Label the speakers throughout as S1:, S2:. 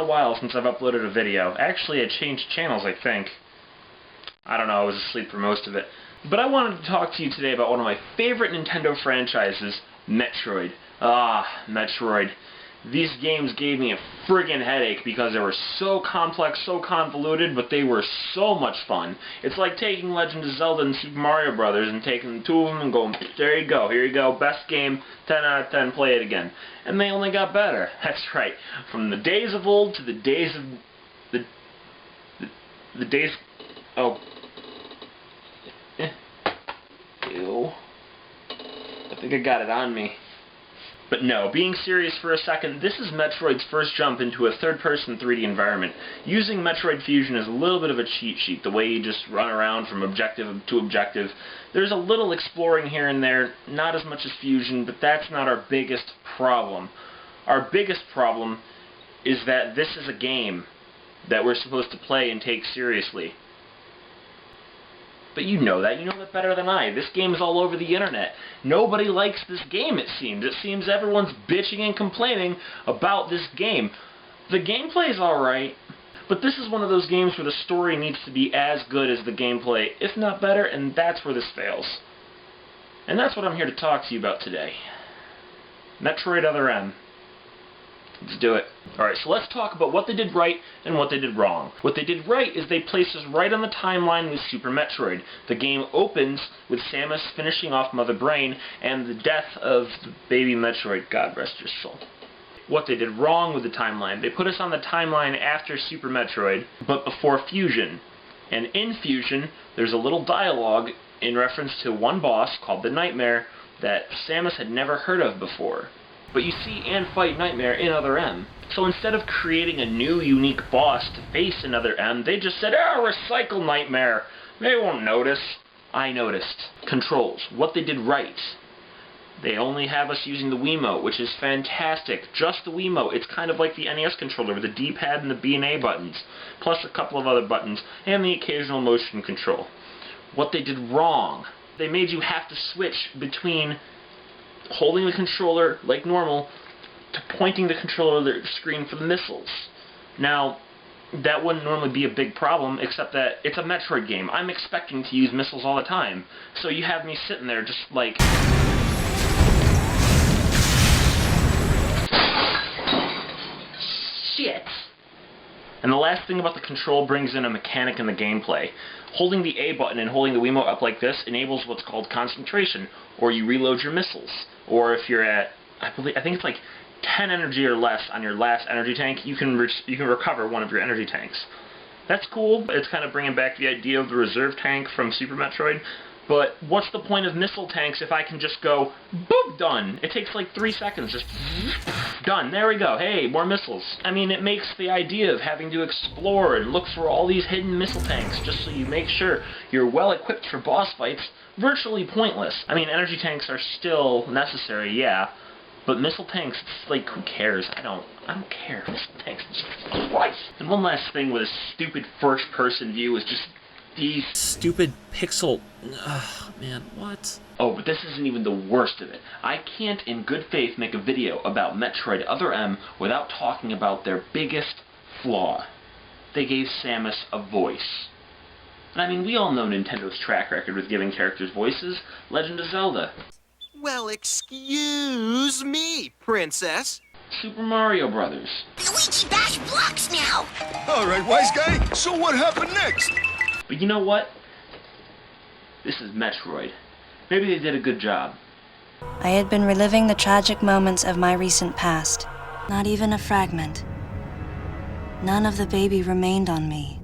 S1: a while since I've uploaded a video. Actually, I changed channels, I think. I don't know, I was asleep for most of it. But I wanted to talk to you today about one of my favorite Nintendo franchises, Metroid. Metroid. These games gave me a friggin' headache because they were so complex, so convoluted, but they were so much fun. It's like taking Legend of Zelda and Super Mario Brothers and taking the two of them and going, there you go, here you go, best game, 10 out of 10, play it again. And they only got better. That's right. From the days of old to the days of... The days... Oh. Ew. I think I got it on me. But no, being serious for a second, this is Metroid's first jump into a third-person 3D environment. Using Metroid Fusion is a little bit of a cheat sheet, the way you just run around from objective to objective. There's a little exploring here and there, not as much as Fusion, but that's not our biggest problem. Our biggest problem is that this is a game that we're supposed to play and take seriously. But you know that better than I. This game is all over the internet. Nobody likes this game, it seems. It seems everyone's bitching and complaining about this game. The gameplay is alright, but this is one of those games where the story needs to be as good as the gameplay, if not better, and that's where this fails. And that's what I'm here to talk to you about today. Metroid Other M. Let's do it. Alright, so let's talk about what they did right and what they did wrong. What they did right is they placed us right on the timeline with Super Metroid. The game opens with Samus finishing off Mother Brain and the death of the baby Metroid. God rest your soul. What they did wrong with the timeline, they put us on the timeline after Super Metroid, but before Fusion. And in Fusion, there's a little dialogue in reference to one boss called the Nightmare that Samus had never heard of before. But you see and fight Nightmare in Other M. So instead of creating a new, unique boss to face in Other M, they just said, recycle Nightmare. They won't notice. I noticed. Controls. What they did right. They only have us using the Wiimote, which is fantastic. Just the Wiimote. It's kind of like the NES controller with the D-pad and the B and A buttons, plus a couple of other buttons, and the occasional motion control. What they did wrong. They made you have to switch between holding the controller like normal to pointing the controller to the screen for the missiles. Now, that wouldn't normally be a big problem, except that it's a Metroid game. I'm expecting to use missiles all the time. So you have me sitting there just like... Shit! And the last thing about the control brings in a mechanic in the gameplay. Holding the A button and holding the Wiimote up like this enables what's called concentration, or you reload your missiles. Or if you're at, I think it's like 10 energy or less on your last energy tank, you can recover one of your energy tanks. That's cool. It's kind of bringing back the idea of the reserve tank from Super Metroid. But what's the point of missile tanks if I can just go, boop, done. It takes like 3 seconds, just done. There we go. Hey, more missiles. I mean, it makes the idea of having to explore and look for all these hidden missile tanks just so you make sure you're well equipped for boss fights virtually pointless. I mean, energy tanks are still necessary, yeah, but missile tanks, it's like, who cares? I don't care. Missile tanks, Jesus Christ. And one last thing with a stupid first-person view is just these stupid pixel... Ugh, man, what? Oh, but this isn't even the worst of it. I can't in good faith make a video about Metroid Other M without talking about their biggest flaw. They gave Samus a voice. And I mean, we all know Nintendo's track record with giving characters voices. Legend of Zelda.
S2: Well, excuse me, princess.
S1: Super Mario Brothers.
S3: Luigi bash blocks now!
S4: All right, wise guy, so what happened next?
S1: But you know what? This is Metroid. Maybe they did a good job.
S5: I had been reliving the tragic moments of my recent past. Not even a fragment. None of the baby remained on me.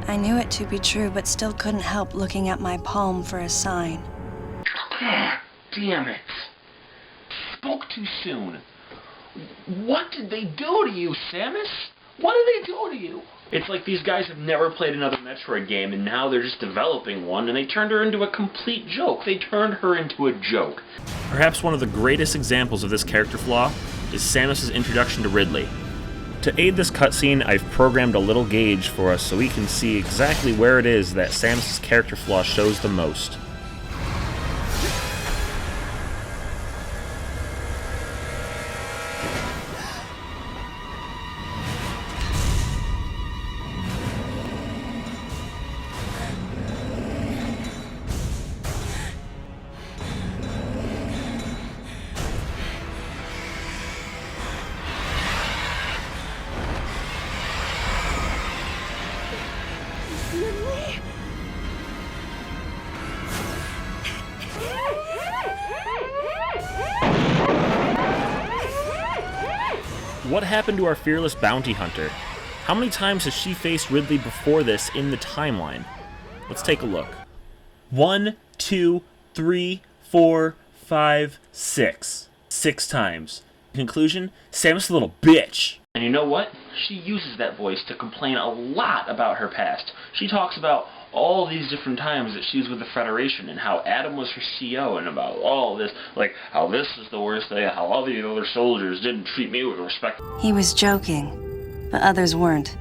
S5: I knew it to be true, but still couldn't help looking at my palm for a sign.
S1: God damn it. Spoke too soon. What did they do to you, Samus? What did they do to you? It's like these guys have never played another Metroid game, and now they're just developing one, and they turned her into a complete joke. They turned her into a joke.
S6: Perhaps one of the greatest examples of this character flaw is Samus' introduction to Ridley. To aid this cutscene, I've programmed a little gauge for us so we can see exactly where it is that Samus' character flaw shows the most. What happened to our fearless bounty hunter? How many times has she faced Ridley before this in the timeline? Let's take a look. 1, 2, 3, 4, 5, 6. 6 times. Conclusion, Samus is a little bitch.
S1: And you know what? She uses that voice to complain a lot about her past. She talks about all these different times that she was with the Federation and how Adam was her CO and about all this, like how this is the worst thing, how all the other soldiers didn't treat me with respect.
S5: He was joking, but others weren't.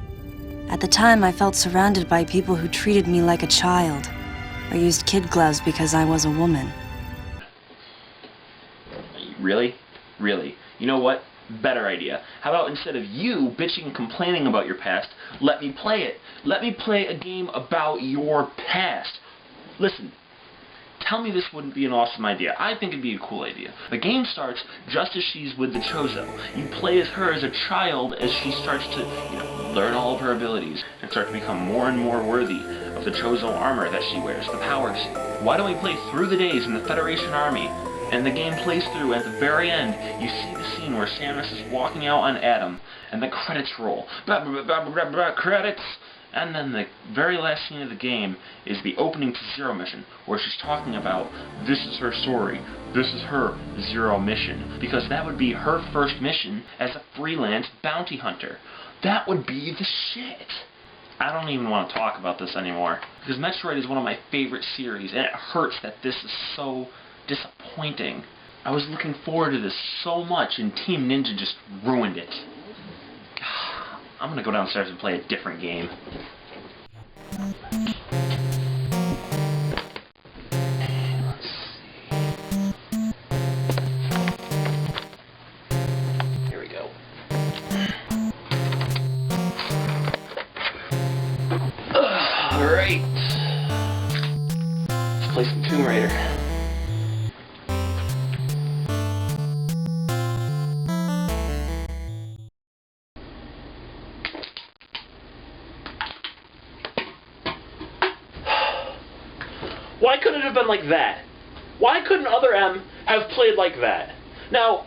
S5: At the time, I felt surrounded by people who treated me like a child, or used kid gloves because I was a woman.
S1: Really? Really? You know what? Better idea. How about instead of you bitching and complaining about your past, let me play it. Let me play a game about your past. Listen, tell me this wouldn't be an awesome idea. I think it'd be a cool idea. The game starts just as she's with the Chozo. You play as her as a child as she starts to, learn all of her abilities and start to become more and more worthy of the Chozo armor that she wears, the powers. Why don't we play through the days in the Federation Army? And the game plays through, and at the very end, you see the scene where Samus is walking out on Adam, and the credits roll. Credits! And then the very last scene of the game is the opening to Zero mission, where she's talking about, this is her story, this is her Zero mission. Because that would be her first mission as a freelance bounty hunter. That would be the shit! I don't even want to talk about this anymore, because Metroid is one of my favorite series, and it hurts that this is so disappointing. I was looking forward to this so much, and Team Ninja just ruined it. I'm gonna go downstairs and play a different game. Let's see. Here we go. Alright. Let's play some Tomb Raider. Why couldn't it have been like that? Why couldn't Other M have played like that? Now,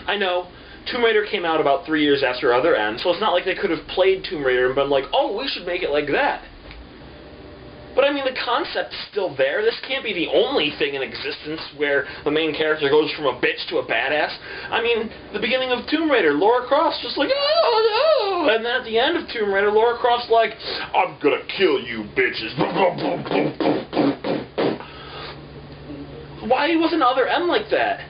S1: I know, Tomb Raider came out about 3 years after Other M, so it's not like they could have played Tomb Raider and been like, oh, we should make it like that. But I mean, the concept's still there. This can't be the only thing in existence where the main character goes from a bitch to a badass. I mean, the beginning of Tomb Raider, Lara Croft's just like, oh, no! And then at the end of Tomb Raider, Lara Croft's like, I'm gonna kill you, bitches. Why wasn't Other M like that?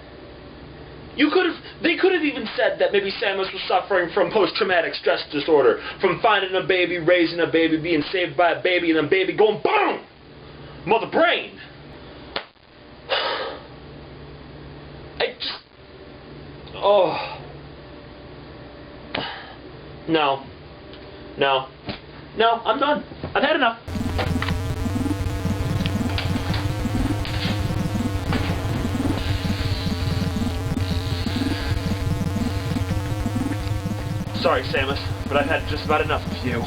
S1: They could have even said that maybe Samus was suffering from post-traumatic stress disorder, from finding a baby, raising a baby, being saved by a baby, and then baby going BOOM! Mother brain! No, I'm done. I've had enough. Sorry, Samus, but I've had just about enough of you.